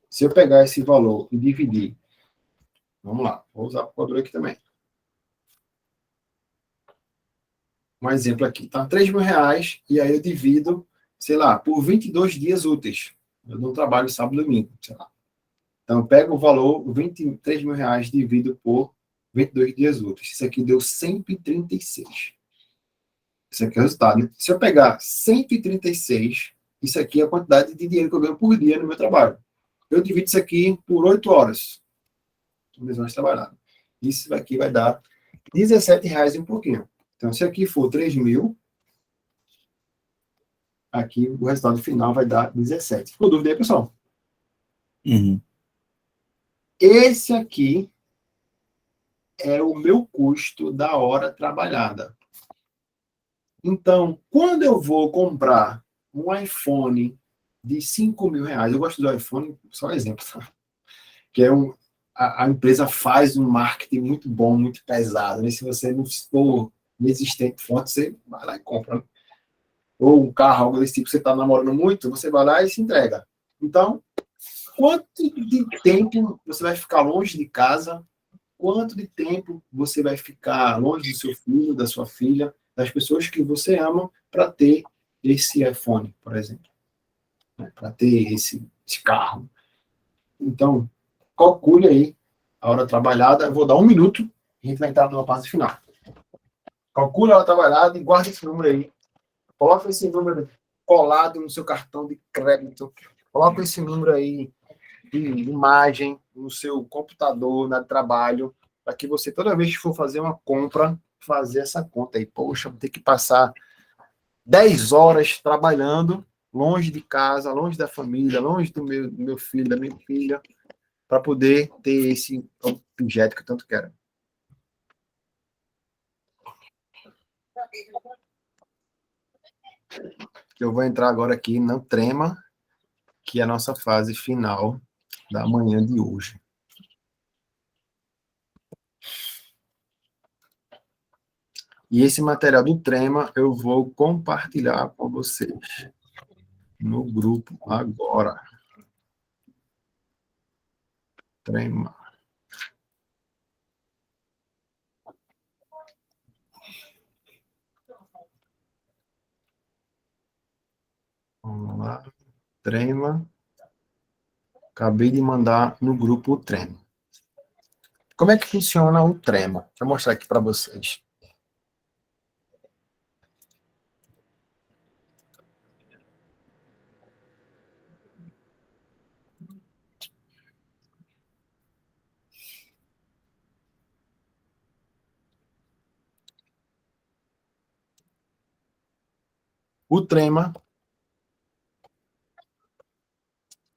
Se eu pegar esse valor e dividir, vamos lá, vou usar o calculador aqui também. Um exemplo aqui, tá? 3 mil reais, e aí eu divido, sei lá, por 22 dias úteis. Eu não trabalho sábado e domingo, sei lá. Então, eu pego o valor, 23 mil reais, divido por 22 dias úteis. Isso aqui deu 136. Isso aqui é o resultado, né? Se eu pegar 136, isso aqui é a quantidade de dinheiro que eu ganho por dia no meu trabalho. Eu divido isso aqui por 8 horas. Horas trabalhadas. Isso aqui vai dar R$17 e um pouquinho. Então, se aqui for 3 mil, aqui o resultado final vai dar 17. Ficou dúvida aí, pessoal? Uhum. Esse aqui é o meu custo da hora trabalhada. Então, quando eu vou comprar um iPhone de 5 mil reais, eu gosto do iPhone, só um exemplo, tá? Que é a empresa faz um marketing muito bom, muito pesado, né? Se você não for inexistente fonte, você vai lá e compra. Né? Ou um carro, algo desse tipo, você está namorando muito, você vai lá e se entrega. Então, quanto de tempo você vai ficar longe de casa? Quanto de tempo você vai ficar longe do seu filho, da sua filha, das pessoas que você ama, para ter esse iPhone, por exemplo? Né? Para ter esse carro. Então, calcule aí a hora trabalhada. Eu vou dar 1 minuto e a gente vai entrar numa fase final. Calcule a hora trabalhada e guarde esse número aí. Coloque esse número colado no seu cartão de crédito. Coloque esse número aí de imagem no seu computador, na trabalho, para que você, toda vez que for fazer uma compra, fazer essa conta aí. Poxa, vou ter que passar 10 horas trabalhando longe de casa, longe da família, longe do meu filho, da minha filha, para poder ter esse objeto que eu tanto quero. Eu vou entrar agora aqui no Trema, que é a nossa fase final da manhã de hoje. E esse material do Trema eu vou compartilhar com vocês no grupo agora. Trema. Vamos lá. Trema. Acabei de mandar no grupo o Trema. Como é que funciona o Trema? Deixa eu mostrar aqui para vocês. O Trema.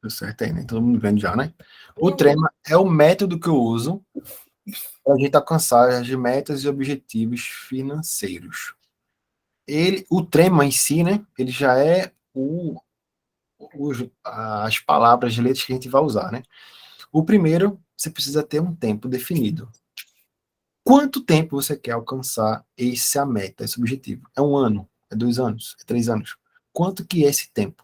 Deu certo aí, né? Todo mundo vendo já, né? O Trema é o método que eu uso para a gente alcançar as metas e objetivos financeiros. O Trema em si, né? Ele já é as palavras, as letras que a gente vai usar, né? O primeiro, você precisa ter um tempo definido. Quanto tempo você quer alcançar essa meta, esse objetivo? É 1 ano? É 2 anos? É 3 anos? Quanto que é esse tempo?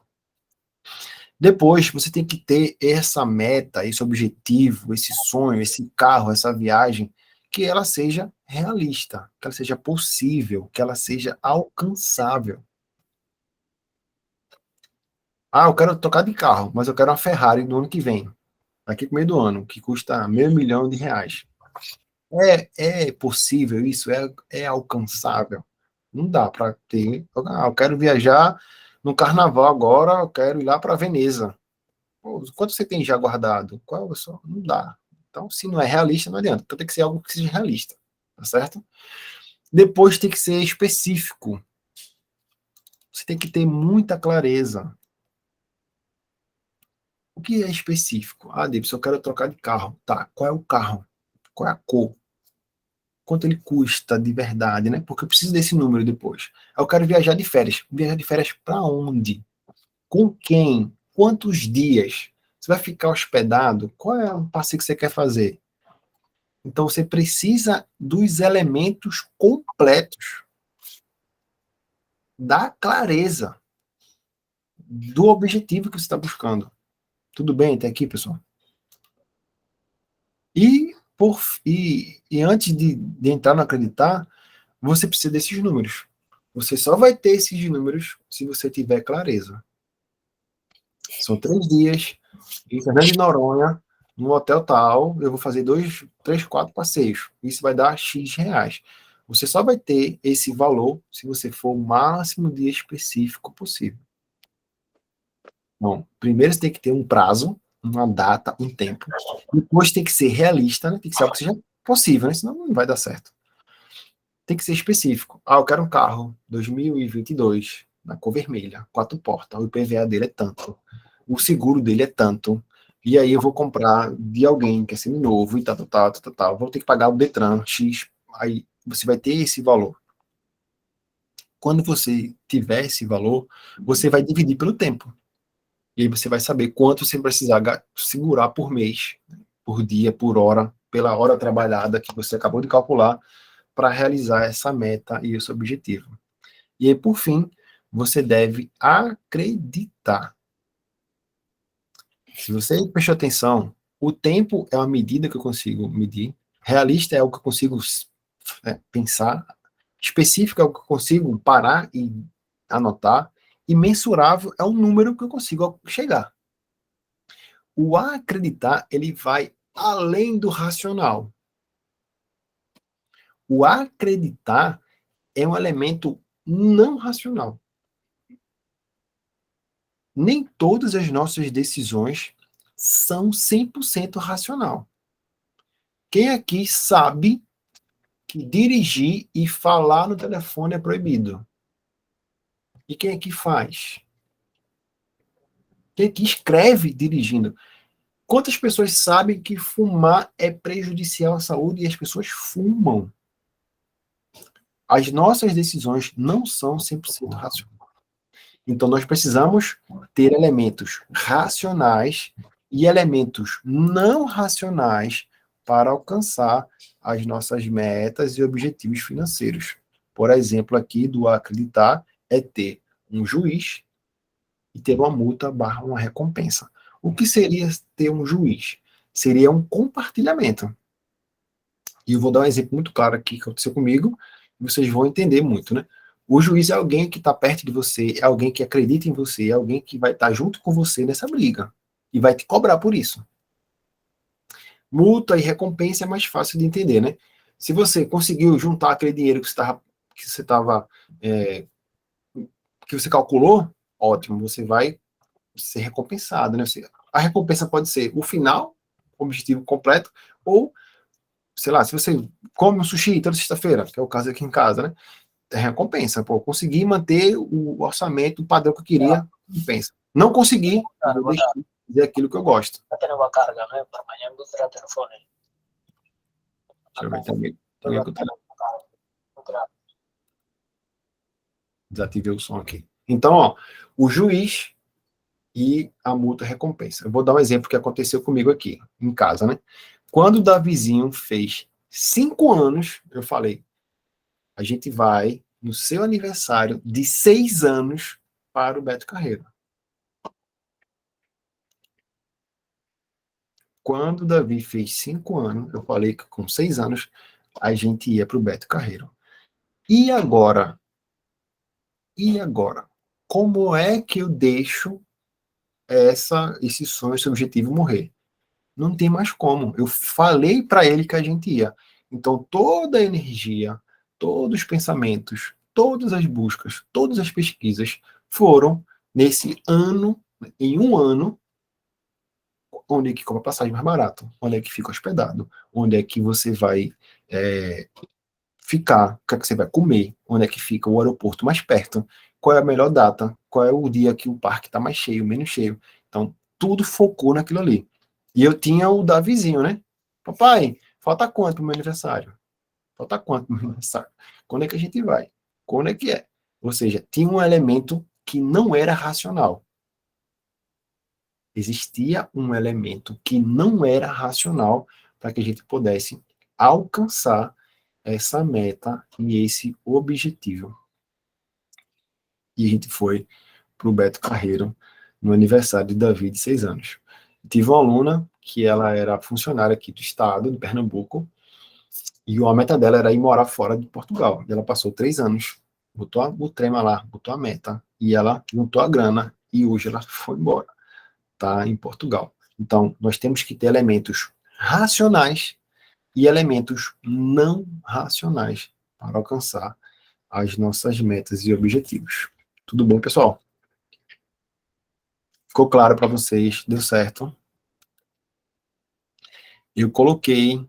Depois, você tem que ter essa meta, esse objetivo, esse sonho, esse carro, essa viagem, que ela seja realista, que ela seja possível, que ela seja alcançável. Ah, eu quero trocar de carro, mas eu quero uma Ferrari no ano que vem, daqui pro meio do ano, que custa R$500 mil. É possível isso? É alcançável? Não dá para ter. Ah, eu quero viajar no carnaval agora, eu quero ir lá para Veneza. Pô, quanto você tem já guardado? Qual é o seu? Não dá. Então, se não é realista, não adianta. Então tem que ser algo que seja realista, tá certo? Depois tem que ser específico. Você tem que ter muita clareza. O que é específico? Ah, Davidson, eu quero trocar de carro. Tá, qual é o carro? Qual é a cor? Quanto ele custa de verdade, né? Porque eu preciso desse número depois. Eu quero viajar de férias. Viajar de férias para onde? Com quem? Quantos dias? Você vai ficar hospedado? Qual é o passeio que você quer fazer? Então, você precisa dos elementos completos, da clareza, do objetivo que você está buscando. Tudo bem até aqui, pessoal? E antes de entrar no acreditar, você precisa desses números. Você só vai ter esses números se você tiver clareza. São 3 dias em Fernando de Noronha, no hotel tal, eu vou fazer 2, 3, 4 passeios. Isso vai dar X reais. Você só vai ter esse valor se você for o máximo de específico possível. Bom, primeiro você tem que ter um prazo, uma data, um tempo. Depois tem que ser realista, né? Tem que ser algo que seja possível, né? Senão não vai dar certo. Tem que ser específico. Ah, eu quero um carro 2022, na cor vermelha, 4 portas. O IPVA dele é tanto. O seguro dele é tanto. E aí eu vou comprar de alguém que é seminovo e tal. Vou ter que pagar o Detran X. Aí você vai ter esse valor. Quando você tiver esse valor, você vai dividir pelo tempo. E aí você vai saber quanto você precisar segurar por mês, por dia, por hora, pela hora trabalhada que você acabou de calcular para realizar essa meta e esse objetivo. E aí, por fim, você deve acreditar. Se você prestou atenção, o tempo é uma medida que eu consigo medir, realista é o que eu consigo pensar, específico é o que eu consigo parar e anotar, e mensurável é um número que eu consigo chegar. O acreditar, ele vai além do racional. O acreditar é um elemento não racional. Nem todas as nossas decisões são 100% racional. Quem aqui sabe que dirigir e falar no telefone é proibido? E quem aqui faz? Quem aqui escreve dirigindo? Quantas pessoas sabem que fumar é prejudicial à saúde e as pessoas fumam? As nossas decisões não são 100% racionais. Então, nós precisamos ter elementos racionais e elementos não racionais para alcançar as nossas metas e objetivos financeiros. Por exemplo, aqui do acreditar é ter um juiz e ter uma multa barra uma recompensa. O que seria ter um juiz? Seria um compartilhamento. E eu vou dar um exemplo muito claro aqui que aconteceu comigo, e vocês vão entender muito, né? O juiz é alguém que está perto de você, é alguém que acredita em você, é alguém que vai estar junto com você nessa briga e vai te cobrar por isso. Multa e recompensa é mais fácil de entender, né? Se você conseguiu juntar aquele dinheiro que você calculou, ótimo, você vai ser recompensado, né? A recompensa pode ser o final, o objetivo completo, ou, sei lá, se você come um sushi toda sexta-feira, que é o caso aqui em casa, né? É recompensa, pô, consegui manter o orçamento, o padrão que eu queria, recompensa. Não consegui, eu vou deixar de fazer aquilo que eu gosto. Deixa eu ver também. Desativei o som aqui. Então, ó, o juiz e a multa recompensa. Eu vou dar um exemplo que aconteceu comigo aqui, em casa, né? Quando o Davizinho fez 5 anos, eu falei, a gente vai no seu aniversário de 6 anos para o Beto Carreiro. Quando o Davi fez 5 anos, eu falei que com 6 anos a gente ia para o Beto Carreiro. E agora? Como é que eu deixo esse sonho, esse objetivo morrer? Não tem mais como. Eu falei para ele que a gente ia. Então, toda a energia, todos os pensamentos, todas as buscas, todas as pesquisas foram nesse ano, em um ano, onde é que compra passagem mais barato, onde é que fica hospedado, onde é que você vai ficar, o que é que você vai comer, onde é que fica o aeroporto mais perto, qual é a melhor data, qual é o dia que o parque está mais cheio, menos cheio. Então, tudo focou naquilo ali. E eu tinha o Davizinho, né? Papai, falta quanto pro meu aniversário? Falta quanto pro meu aniversário? Quando é que a gente vai? Quando é que é? Ou seja, tinha um elemento que não era racional. Existia um elemento que não era racional para que a gente pudesse alcançar essa meta e esse objetivo. E a gente foi para o Beto Carreiro no aniversário de Davi, de 6 anos. Tive uma aluna que ela era funcionária aqui do estado, de Pernambuco, e a meta dela era ir morar fora de Portugal. E ela passou 3 anos, botou o trema lá, botou a meta, e ela juntou a grana, e hoje ela foi embora, tá em Portugal. Então, nós temos que ter elementos racionais e elementos não racionais para alcançar as nossas metas e objetivos. Tudo bom, pessoal? Ficou claro para vocês? Deu certo? Eu coloquei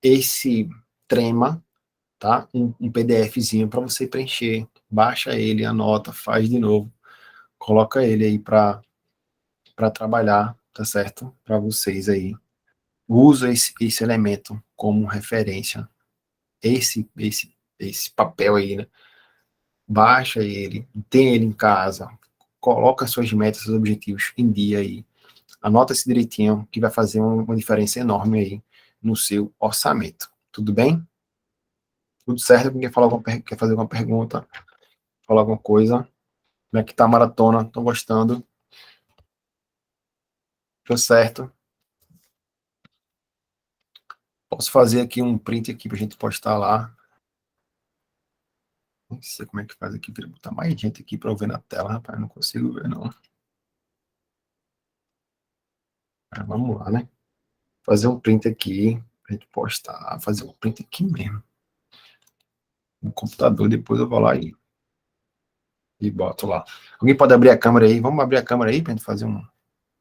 esse trema, tá? Um PDFzinho para você preencher. Baixa ele, anota, faz de novo. Coloca ele aí para trabalhar, tá certo? Para vocês aí. Usa esse elemento como referência. Esse papel aí, né? Baixa ele, tem ele em casa, coloca suas metas, seus objetivos em dia aí. Anota esse direitinho, que vai fazer uma diferença enorme aí no seu orçamento. Tudo bem? Tudo certo? Quem quer fazer alguma pergunta? Falar alguma coisa? Como é que tá a maratona? Estão gostando? Tudo certo? Posso fazer aqui um print aqui pra gente postar lá. Não sei como é que faz aqui, queria botar mais gente aqui para eu ver na tela, rapaz, não consigo ver não. Mas vamos lá, né? Fazer um print aqui, pra gente postar, fazer um print aqui mesmo. No computador, depois eu vou lá e boto lá. Alguém pode abrir a câmera aí? Vamos abrir a câmera aí pra gente fazer um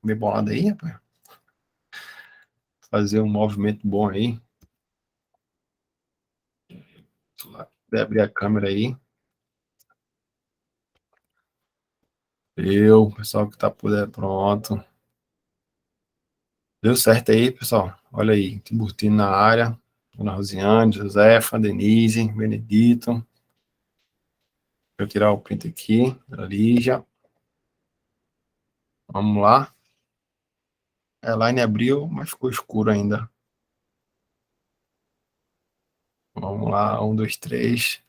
meio bolado aí, rapaz? Fazer um movimento bom aí. Vou abrir a câmera aí. Pessoal que tá por aí, pronto. Deu certo aí, pessoal? Olha aí, Tiburtino na área. Dona Rosiane, Josefa, Denise, Benedito. Deixa eu tirar o print aqui, da Lígia. Vamos lá. A line abriu, mas ficou escuro ainda. Vamos lá, 1, 2, 3.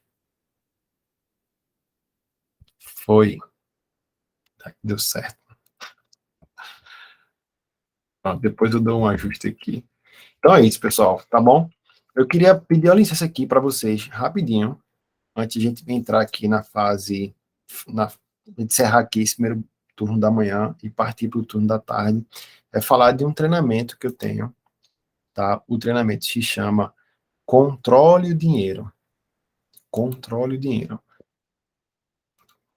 Foi. Deu certo. Pronto, depois eu dou um ajuste aqui. Então é isso, pessoal, tá bom? Eu queria pedir a licença aqui para vocês, rapidinho, antes de a gente entrar aqui na fase, encerrar aqui esse primeiro turno da manhã e partir para o turno da tarde, é falar de um treinamento que eu tenho, tá? O treinamento se chama Controle o Dinheiro. Controle o Dinheiro.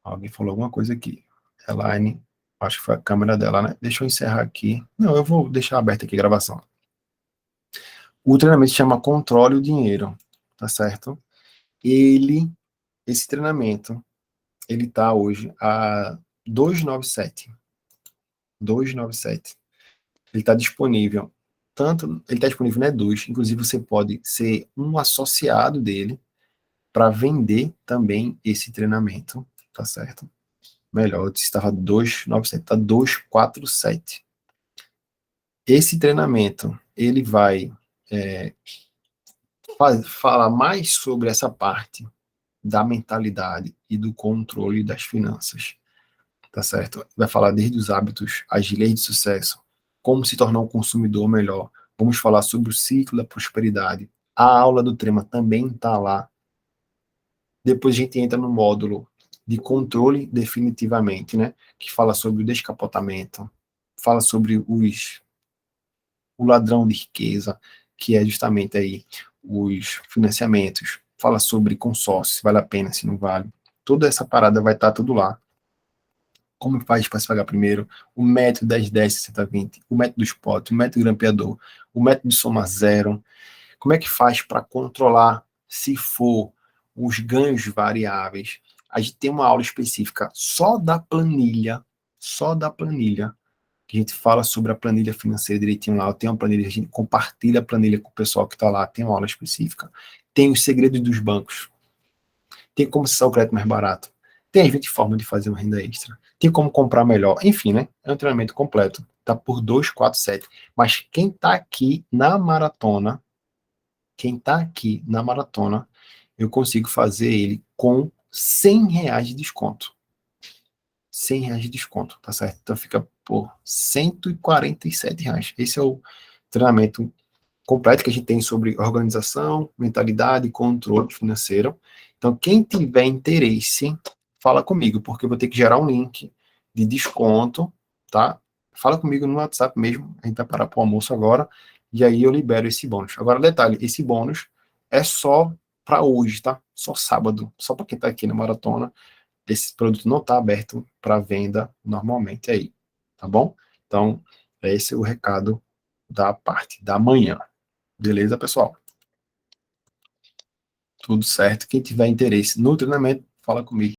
Alguém falou alguma coisa aqui. Elaine, acho que foi a câmera dela, né? Deixa eu encerrar aqui. Não, eu vou deixar aberta aqui a gravação. O treinamento se chama Controle o Dinheiro, tá certo? Esse treinamento, ele tá hoje a 297. 297. Ele está disponível, ele está disponível, né, inclusive você pode ser um associado dele para vender também esse treinamento, tá certo? Melhor, eu estava 297, está 247. Esse treinamento, ele vai falar mais sobre essa parte da mentalidade e do controle das finanças, tá certo? Vai falar desde os hábitos, as leis de sucesso, como se tornar um consumidor melhor. Vamos falar sobre o ciclo da prosperidade. A aula do Trema também está lá. Depois a gente entra no módulo de controle definitivamente, né? Que fala sobre o descapotamento, fala sobre o ladrão de riqueza, que é justamente aí os financiamentos, fala sobre consórcio, se vale a pena, se não vale. Toda essa parada vai estar tudo lá. Como faz para se pagar primeiro, o método 10, 10, 60, 20, o método do spot, o método grampeador, o método de soma zero. Como é que faz para controlar, se for, os ganhos variáveis? A gente tem uma aula específica só da planilha, que a gente fala sobre a planilha financeira direitinho lá. Eu tenho uma planilha, a gente compartilha a planilha com o pessoal que está lá, tem uma aula específica. Tem os segredos dos bancos. Tem como acessar o crédito mais barato. Tem as 20 formas de fazer uma renda extra. Tem como comprar melhor. Enfim, né? É um treinamento completo. Tá por 247. Mas quem tá aqui na maratona quem está aqui na maratona, eu consigo fazer ele com R$100 de desconto. R$100 de desconto, tá certo? Então fica por R$147. Esse é o treinamento completo que a gente tem sobre organização, mentalidade e controle financeiro. Então, quem tiver interesse, fala comigo, porque eu vou ter que gerar um link de desconto, tá? Fala comigo no WhatsApp mesmo, a gente vai parar para o almoço agora, e aí eu libero esse bônus. Agora, detalhe, esse bônus é só para hoje, tá? Só sábado, só para quem está aqui na maratona. Esse produto não está aberto para venda normalmente aí, tá bom? Então, esse é o recado da parte da manhã. Beleza, pessoal? Tudo certo. Quem tiver interesse no treinamento, fala comigo.